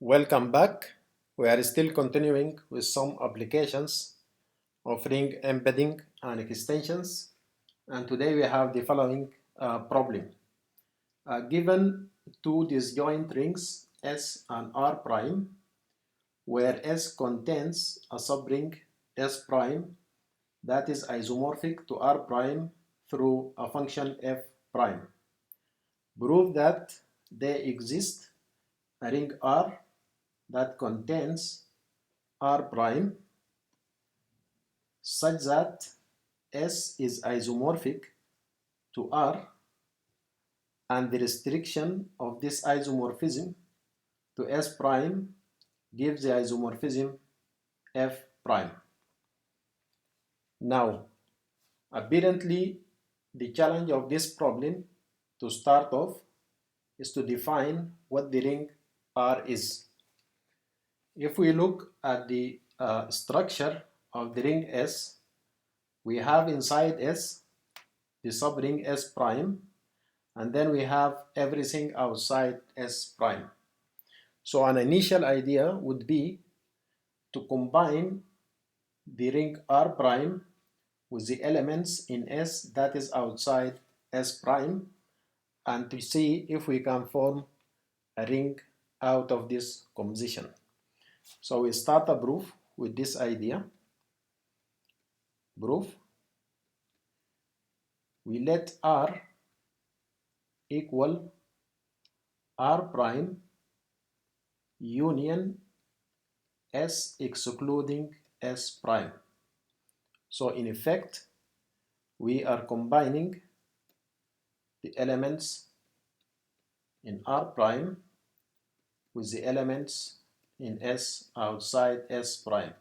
Welcome back. We are still continuing with some applications of ring embedding and extensions. And today we have the following problem. Given two disjoint rings S and R prime, where S contains a subring S prime that is isomorphic to R prime through a function F prime. Prove that there exists a ring R that contains R prime such that S is isomorphic to R, and the restriction of this isomorphism to S prime gives the isomorphism F prime. Now, apparently the challenge of this problem to start off is to define what the ring R is. If we look at the structure of the ring S, we have inside S the subring S prime, and then we have everything outside S prime. So an initial idea would be to combine the ring R prime with the elements in S that is outside S prime, and to see if we can form a ring out of this composition. So we start a proof with this idea. Proof. We let R equal R prime union S excluding S prime. So in effect, we are combining the elements in R prime with the elements in S outside S prime.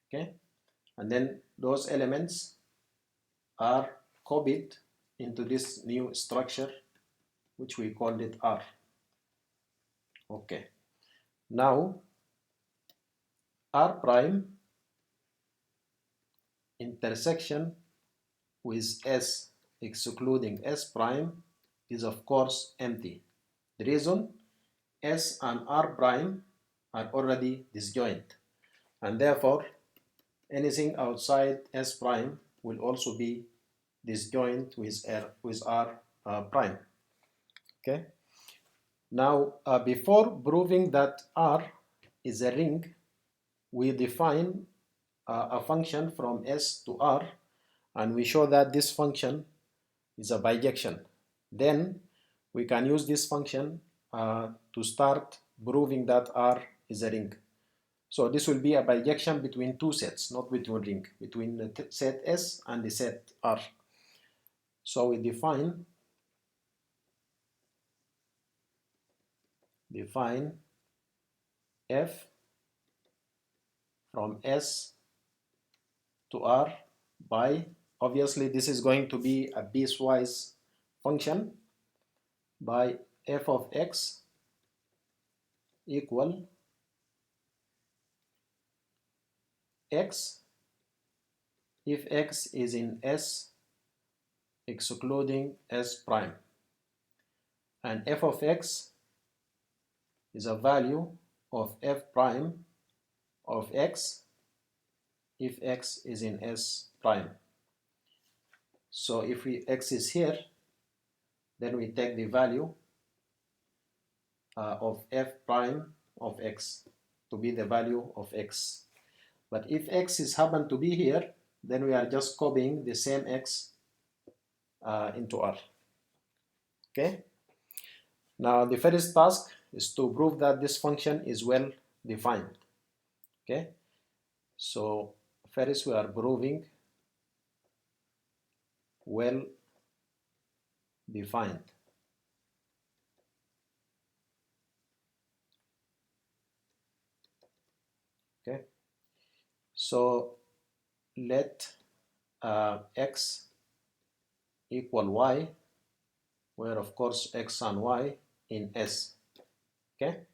Okay, and then those elements are copied into this new structure, which we called it R. Okay, now R prime intersection with S excluding S prime is of course empty. The reason, S and R prime are already disjoint, and therefore anything outside S prime will also be disjoint with R prime. Okay. Now, before proving that R is a ring, we define a function from S to R, and we show that this function is a bijection. Then we can use this function to start proving that R is a ring. So this will be a bijection between two sets, not between ring, between the set S and the set R. So we define F from S to R by, obviously this is going to be a piecewise function, by f of x equal x if x is in S excluding S prime, and f of x is a value of f prime of x if x is in S prime. So if x is here, then we take the value of f prime of x to be the value of x. But if x is happen to be here, then we are just copying the same x into R. Okay. Now the first task is to prove that this function is well defined. Okay. So first we are proving well defined. Okay. So let x equal y, where of course x and y in S. Okay.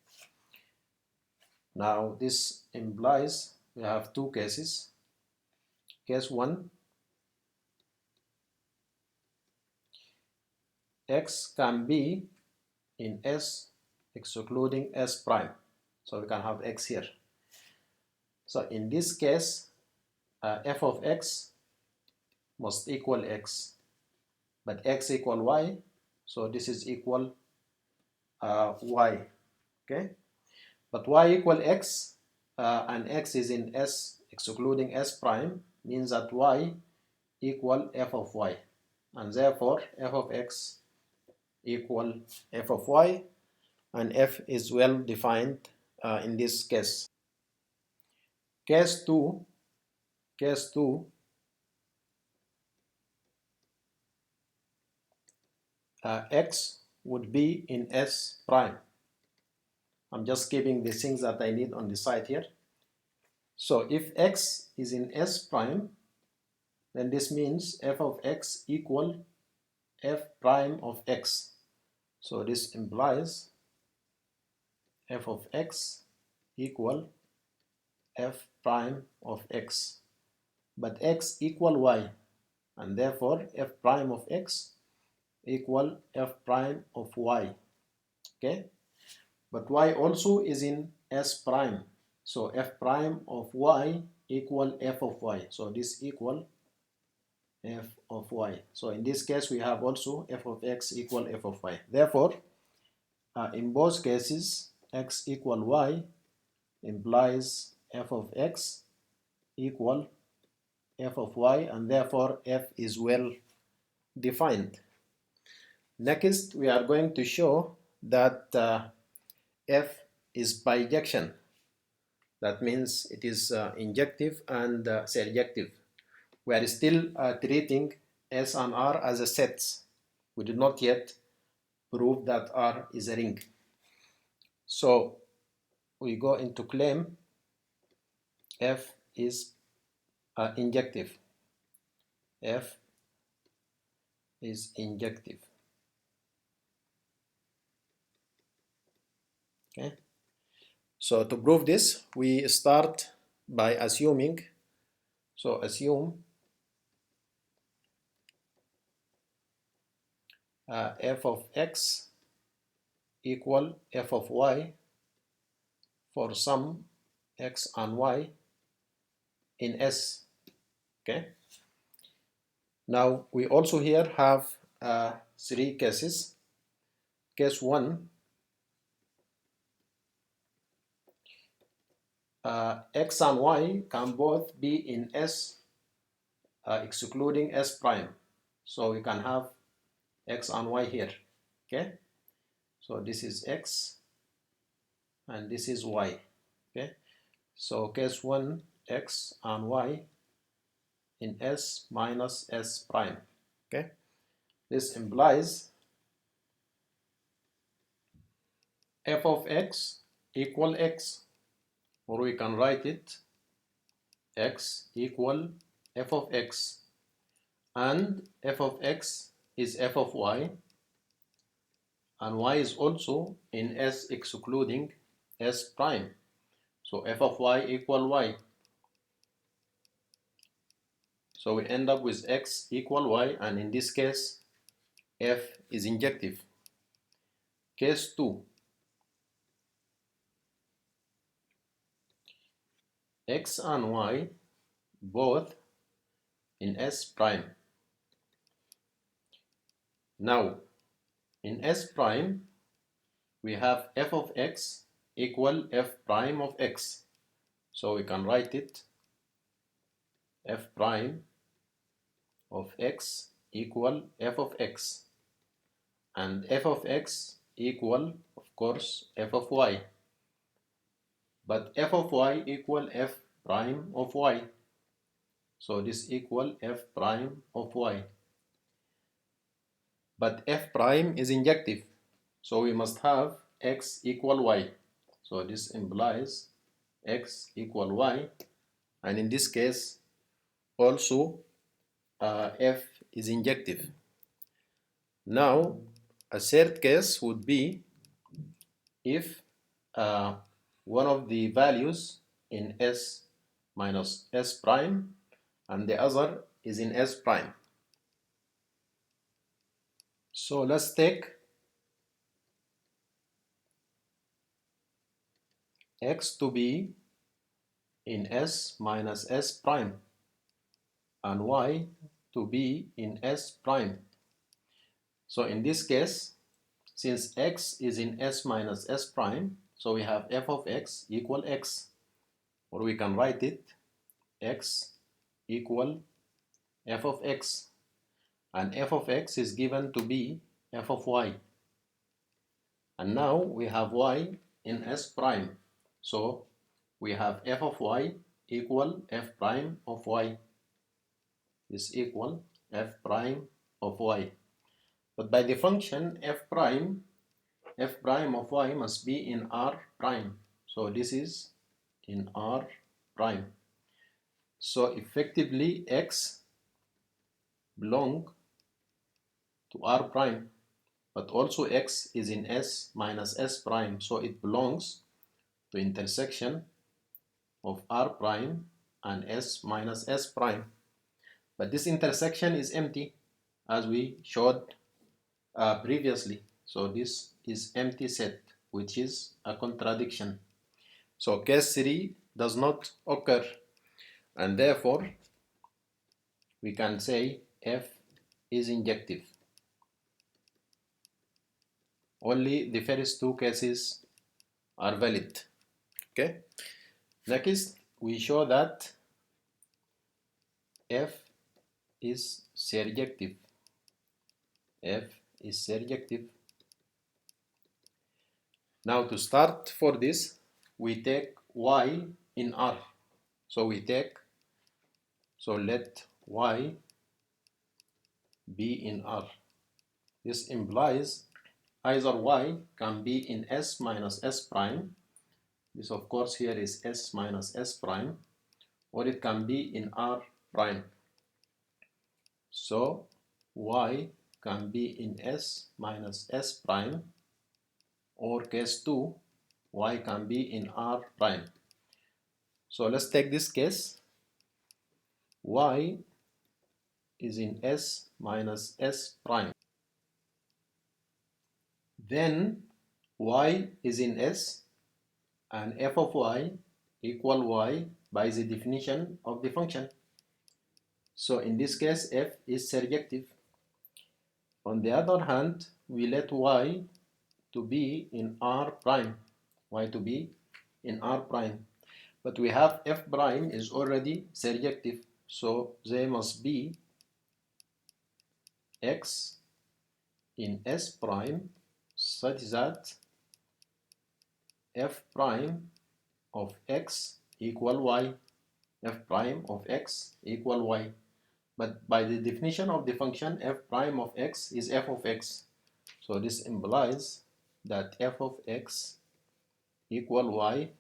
Now this implies we have two cases. Case 1, x can be in S excluding S prime. So we can have x here. So in this case, f of x must equal x, but x equal y, so this is equal y, okay? But y equal x, and x is in S excluding S prime, means that y equal f of y, and therefore f of x equal f of y, and f is well defined in this case. Case 2, x would be in S prime. I'm just keeping the things that I need on the side here. So if x is in S prime, then this means f of x equal f prime of x. So this implies f of x equal f prime of x. But x equal y, and therefore f prime of x equal f prime of y. Okay? But y also is in S prime. So f prime of y equal f of y. So this equal f of y. So in this case, we have also f of x equal f of y. Therefore, in both cases, x equal y implies f of x equal f of y, and therefore f is well defined. Next, we are going to show that f is bijection. That means it is injective and surjective. We are still treating S and R as a sets. We did not yet prove that R is a ring. So we go into claim F is injective. F is injective. Okay. So to prove this, we start by assuming. So assume f of x equal f of y for some x and y in S. Okay. Now we also here have three cases. Case 1, x and y can both be in S excluding S prime. So we can have x and y here. Okay. So this is x and this is y. Okay. So case 1, x and y in S minus S prime. Okay. This implies f of x equal x, or we can write it x equal f of x, and f of x is f of y, and y is also in S excluding S prime. So f of y equal y. So we end up with x equal y, and in this case f is injective. Case 2, x and y both in S prime. Now in S prime we have f of x equal f prime of x. So we can write it f prime of x equal f of x, and f of x equal, of course, f of y. But f of y equal f prime of y. So this equal f prime of y. But f prime is injective, so we must have x equal y. So this implies x equal y, and in this case also f is injective. Now a third case would be if one of the values in S minus S prime and the other is in S prime. So let's take x to be in S minus S prime and y to be in S prime. So in this case, since x is in S minus S prime, so we have f of x equal x, or we can write it x equal f of x, and f of x is given to be f of y. And now we have y in S prime, so we have f of y equal f prime of y is equal f prime of y. But by the function f prime of y must be in R prime. So this is in R prime. So effectively x belong to R prime, but also x is in S minus S prime, so it belongs to intersection of R prime and S minus S prime. But this intersection is empty, as we showed previously. So this is empty set, which is a contradiction. So case 3 does not occur, and therefore we can say F is injective. Only the first two cases are valid. Okay. Next, we show that F is surjective. F is surjective. Now to start for this, we take y in R. So let y be in R. This implies either y can be in S minus S prime. This of course here is S minus S prime, or it can be in R prime. So y can be in S minus S prime, or case 2, y can be in R prime. So let's take this case. Y is in S minus S prime. Then y is in S, and f of y equal y by the definition of the function. So in this case, f is surjective. On the other hand, we let y to be in R prime, y to be in R prime. But we have f prime is already surjective, so there must be x in S prime such that f prime of x equal y, f prime of x equal y. But by the definition of the function, f prime of x is f of x. So this implies that f of x equal y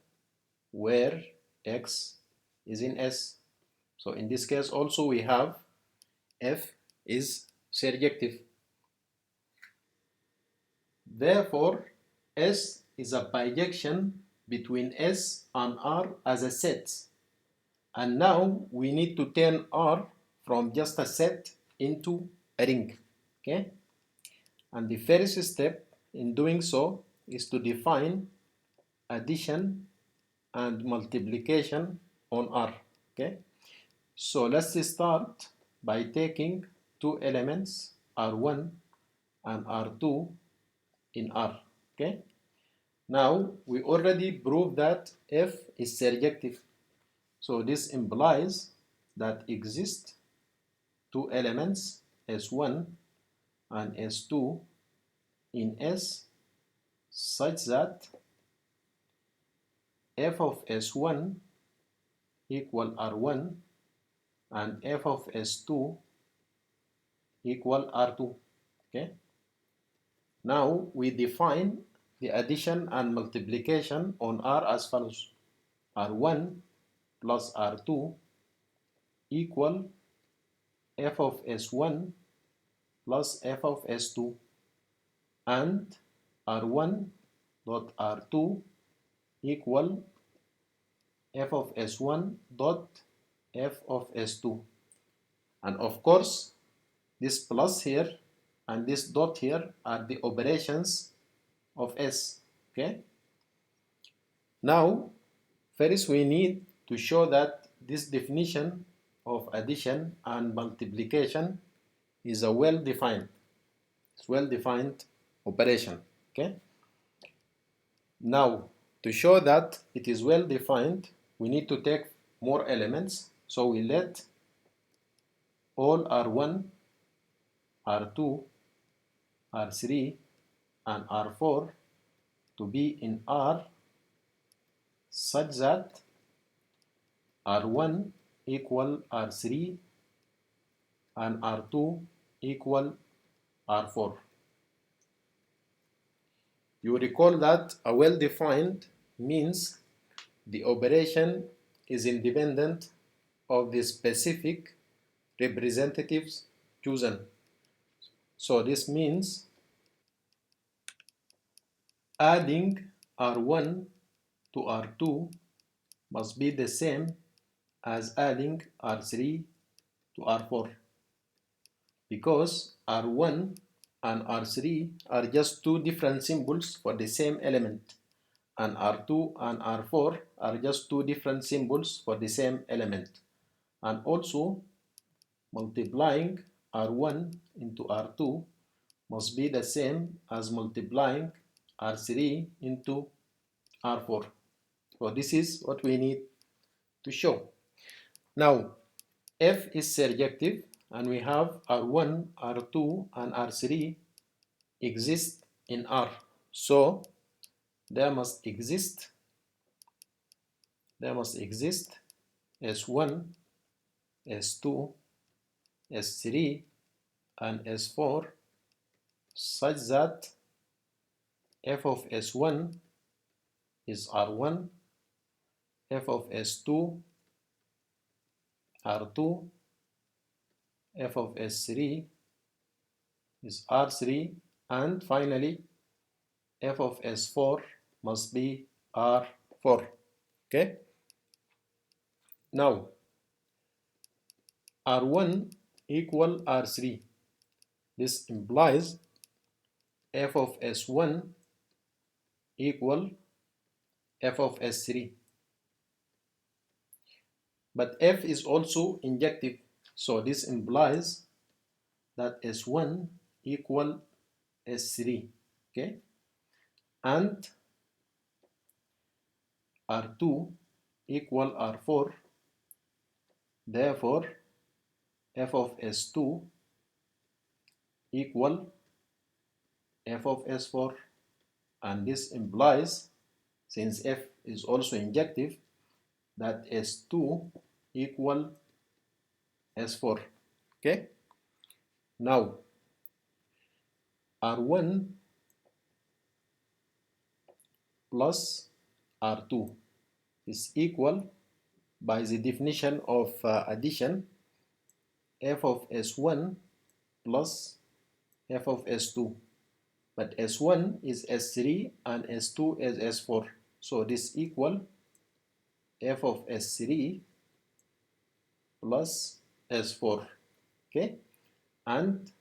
where x is in S. So in this case also we have f is surjective. Therefore, S is a bijection between S and R as a set. And now we need to turn R from just a set into a ring. Okay? And the first step in doing so is to define addition and multiplication on R. Okay? So let's start by taking two elements R1 and R2 in R. Okay? Now we already proved that F is surjective. So this implies that exist two elements S1 and S2 in S such that f of S1 equal R1 and f of S2 equal R2. Okay? Now we define the addition and multiplication on R as follows. R1 plus R2 equal f of S1 plus f of S2, and R1 dot R2 equal f of S1 dot f of S2. And of course, this plus here and this dot here are the operations of S. Okay? Now First, we need to show that this definition of addition and multiplication is a well-defined operation. Okay. Now, to show that it is well-defined, we need to take more elements. So we let all R1, R2, R3, and R4 to be in R such that R1 equal R3 and R2 equal R4. You recall that a well-defined means the operation is independent of the specific representatives chosen. So this means adding R1 to R2 must be the same as adding R3 to R4, because R1 and R3 are just two different symbols for the same element, and R2 and R4 are just two different symbols for the same element. And also, multiplying R1 into R2 must be the same as multiplying R3 into R4. So this is what we need to show. Now, F is surjective, and we have R1, R2, and R3 exist in R. So there must exist S1, S2, S3, and S4 such that f of S1 is R1, f of S2 R2, f of S3 is R3, and finally f of S4 must be R4. Okay? Now, R1 equal R3. This implies f of S1 equal f of S3. But f is also injective, so this implies that S1 equal S3. Okay? And R2 equal R4. Therefore, f of S2 equal f of S4, and this implies, since f is also injective, that S2 equal S4. Okay? Now, R1 plus R2 is equal, by the definition of addition, f of S1 plus f of S2. But S1 is S3 and S2 is S4. So this equal f of S3 plus S4. Okay? And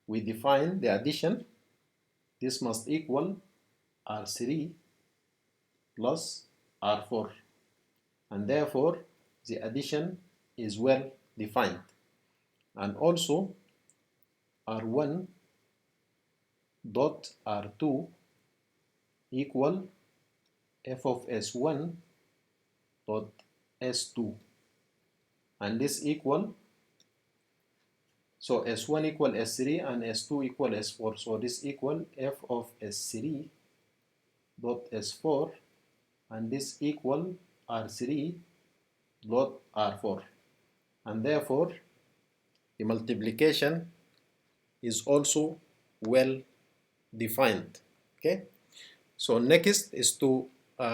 we define the addition. This must equal R3 plus R4. And therefore, the addition is well defined. And also, R1 dot R2 equal f of S1 dot S2. And this equal, so S1 equal S3 and S2 equal S4. So this equal f of S3 dot S4, and this equal R3 dot R4. And therefore, the multiplication is also well defined. Okay? So next is to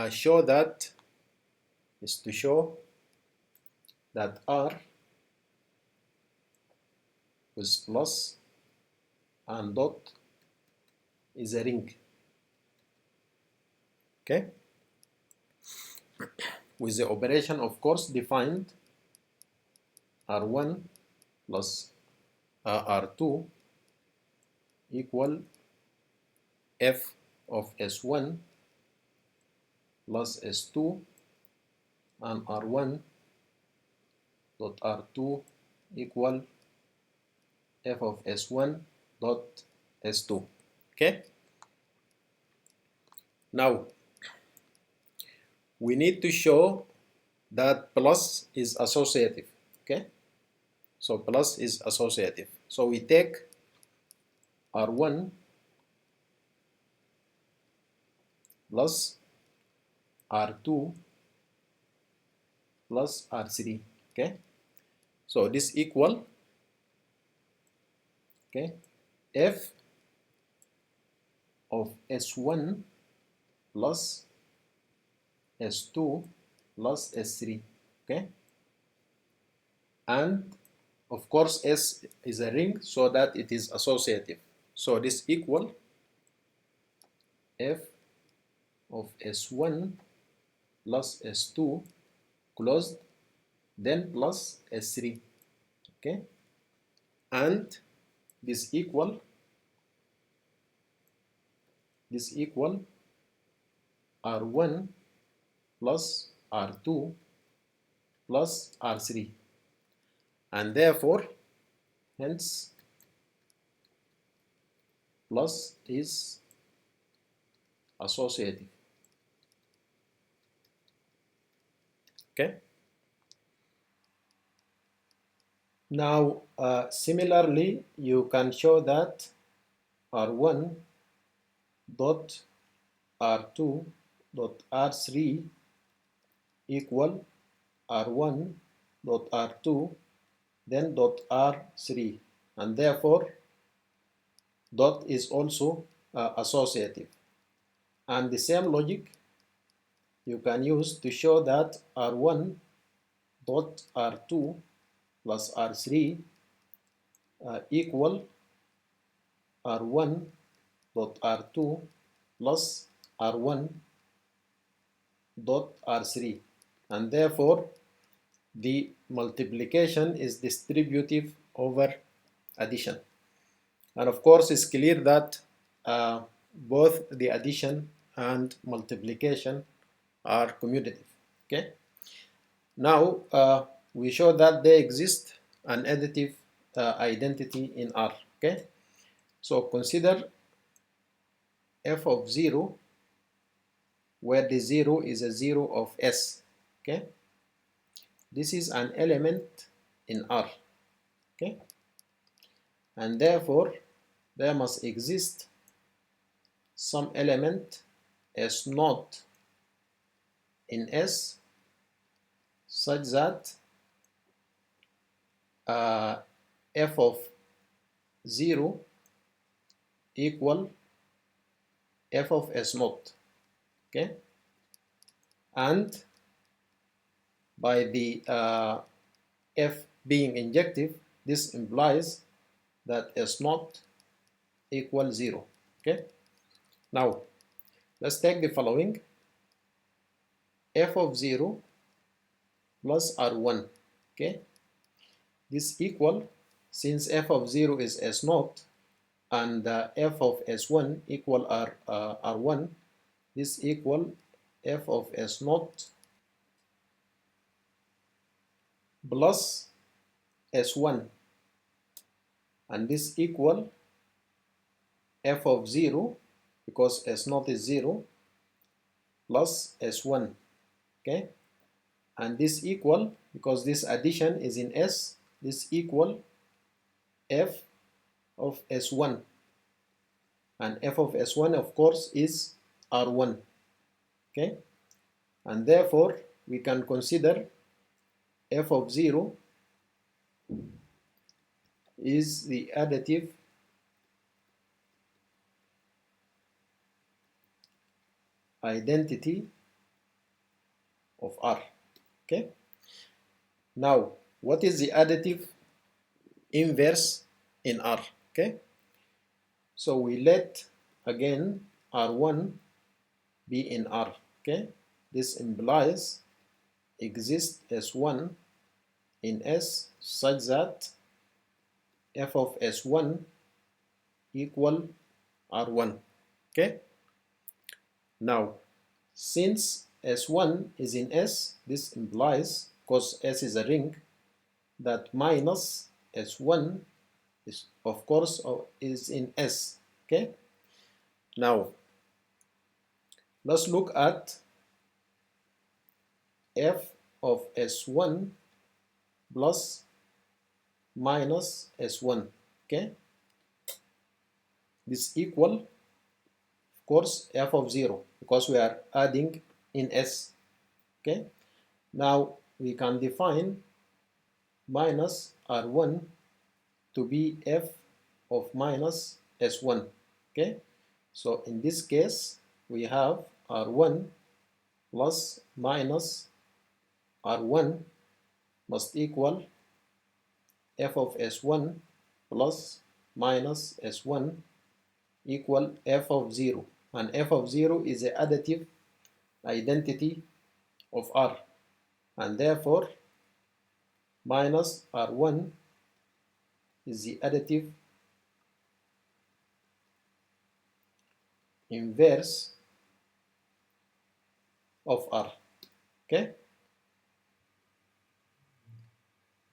show that R with plus and dot is a ring. Okay? With the operation, of course, defined, R1 plus R2 equal f of S1 plus S2 and R1 dot R2 equal f of S1 dot S2. Okay? Now, we need to show that plus is associative. Okay? So plus is associative. So we take R1 plus R2 plus R3. Okay? So this equal, okay, f of S1 plus S2 plus S3. Okay? And of course S is a ring, so that it is associative. So this equal f of S1 plus S2 closed, then plus S3. Okay? And this equal R1 plus R2 plus R3, and therefore hence plus is associative. Okay? Now similarly you can show that R1 dot R2 dot R3 equal R1 dot R2 then dot R3, and therefore dot is also associative. And the same logic you can use to show that R1 dot R2 plus R3 equal R1 dot R2 plus R1 dot R3, and therefore the multiplication is distributive over addition. And of course it's clear that both the addition and multiplication are commutative. Okay? Now we show that there exists an additive identity in R. Okay? So consider f of 0 where the 0 is a 0 of S. Okay? This is an element in R. Okay? And therefore there must exist some element S naught in S such that f of 0 equal f of S naught. Okay? And by the f being injective, this implies that S naught equals 0. Okay? Now let's take the following: f of 0 plus R1. Okay? This equal, since f of 0 is S naught and f of S1 equal R1, this equal f of S naught plus S1, and this equal f of 0, because S naught is 0, plus S1. Okay? And this equal, because this addition is in S, this equal f of S1, and f of S1 of course is R1. Okay? And therefore we can consider f of 0 is the additive identity of R. Okay? Now what is the additive inverse in R? Okay? So we let again R1 be in R. Okay? This implies exist S1 in S such that f of S1 equal R1. Okay? Now since S1 is in S, this implies, because S is a ring, that minus S1 is, of course, is in S. Okay? Now, let's look at f of S1 plus minus S1. Okay? This equal, of course, f of 0, because we are adding in S. Okay? Now, we can define minus R1 to be f of minus S1. Okay? So in this case, we have R1 plus minus R1 must equal f of S1 plus minus S1 equal f of 0. And f of 0 is the additive identity of R. And therefore, minus R1 is the additive inverse of R. Okay?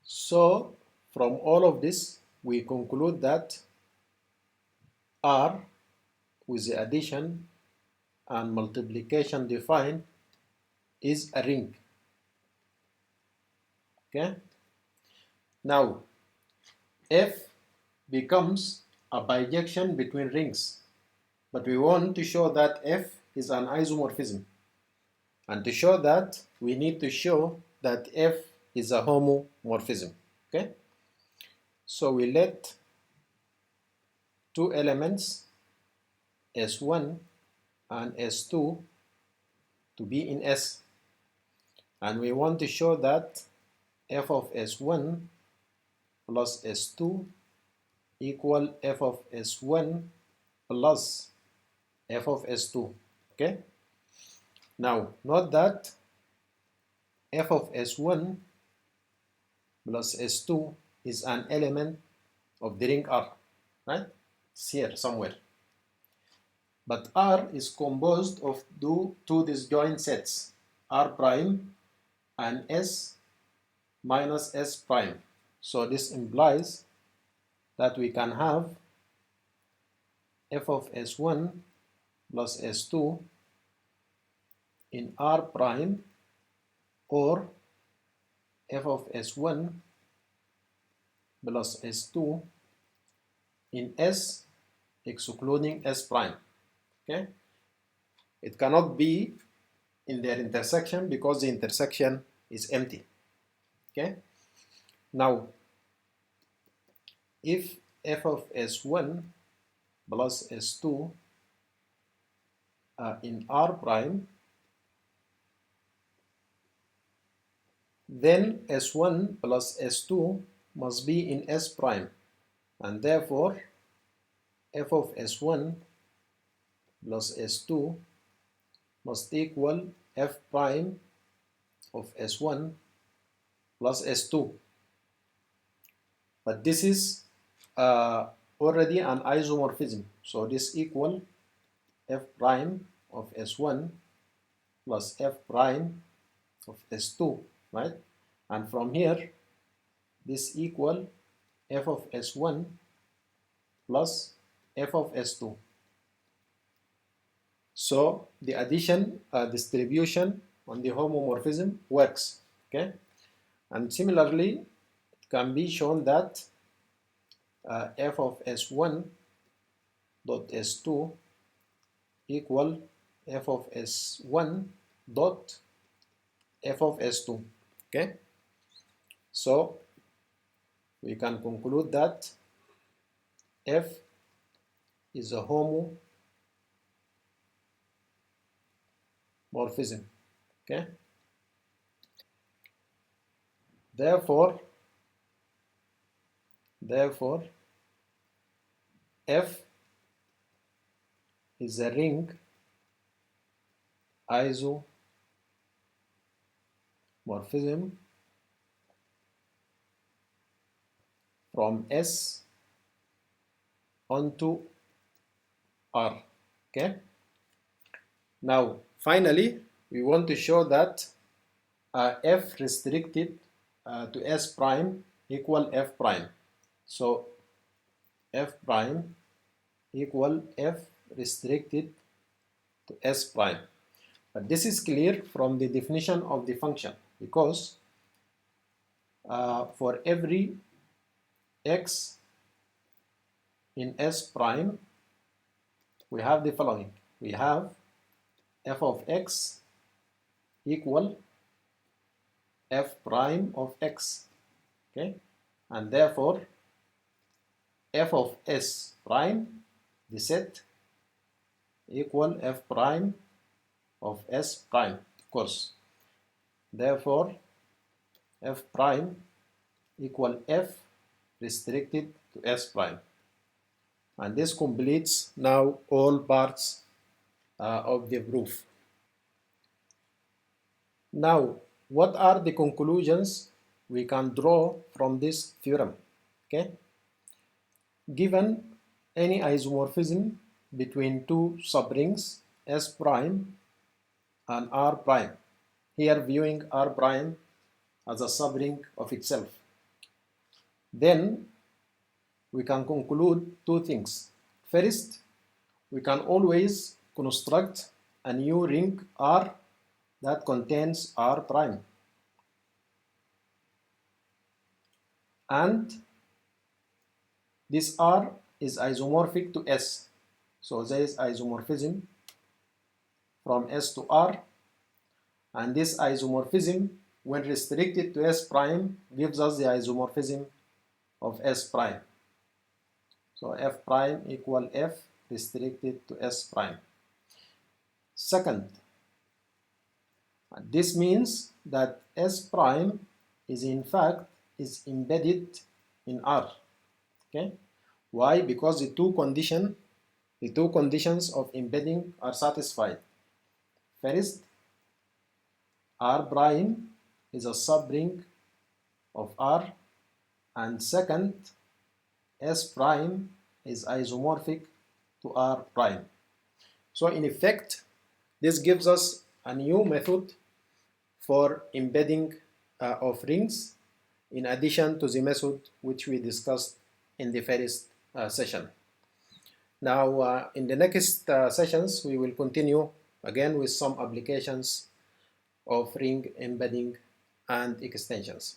So, from all of this, we conclude that R with the addition and multiplication defined is a ring. Okay? Now, F becomes a bijection between rings, but we want to show that F is an isomorphism. And to show that, we need to show that F is a homomorphism. Okay? So we let two elements, S1 and S2, to be in S. And we want to show that f of S1 plus S2 equal f of S1 plus f of S2. Okay? Now, note that f of S1 plus S2 is an element of the ring R, right? It's here somewhere. But R is composed of two disjoint sets, R prime and S minus S prime. So this implies that we can have f of S1 plus S2 in R prime, or f of S1 plus S2 in S excluding S prime. Okay? It cannot be in their intersection because the intersection is empty. Okay? Now, if f of S1 plus S2 are in R prime, then S1 plus S2 must be in S prime, and therefore f of S1 plus S2 must equal f prime of S1 plus S2. But this is already an isomorphism, so this equal f prime of S1 plus f prime of S2, right? And from here, this equal f of S1 plus f of S2. So the addition distribution on the homomorphism works. Okay? And similarly, it can be shown that f of S1 dot S2 equal f of S1 dot f of S2. Okay? So we can conclude that f is a homomorphism. Okay? Therefore, F is a ring isomorphism from S onto R. Okay? Now, finally, we want to show that f restricted to S prime equal f prime. So f prime equal f restricted to S prime. But this is clear from the definition of the function, because for every x in S prime, we have the following. We have f of x equal f prime of x, okay? And therefore, f of S prime, the set, equal f prime of S prime, of course. Therefore, f prime equal f restricted to S prime. And this completes now all parts of the proof. Now, what are the conclusions we can draw from this theorem? Okay, given any isomorphism between two subrings S prime and R prime, here viewing R prime as a subring of itself, then we can conclude two things. First, we can always construct a new ring R that contains R prime, and this R is isomorphic to S. So there is isomorphism from S to R, and this isomorphism, when restricted to S prime, gives us the isomorphism of S prime. So F prime equal F restricted to S prime. Second, this means that S prime is in fact embedded in R. Okay, why? Because the two conditions of embedding are satisfied. First, R prime is a subring of R, and second, S prime is isomorphic to R prime. So in effect, this gives us a new method for embedding of rings, in addition to the method which we discussed in the first session. Now, in the next sessions, we will continue again with some applications of ring embedding and extensions.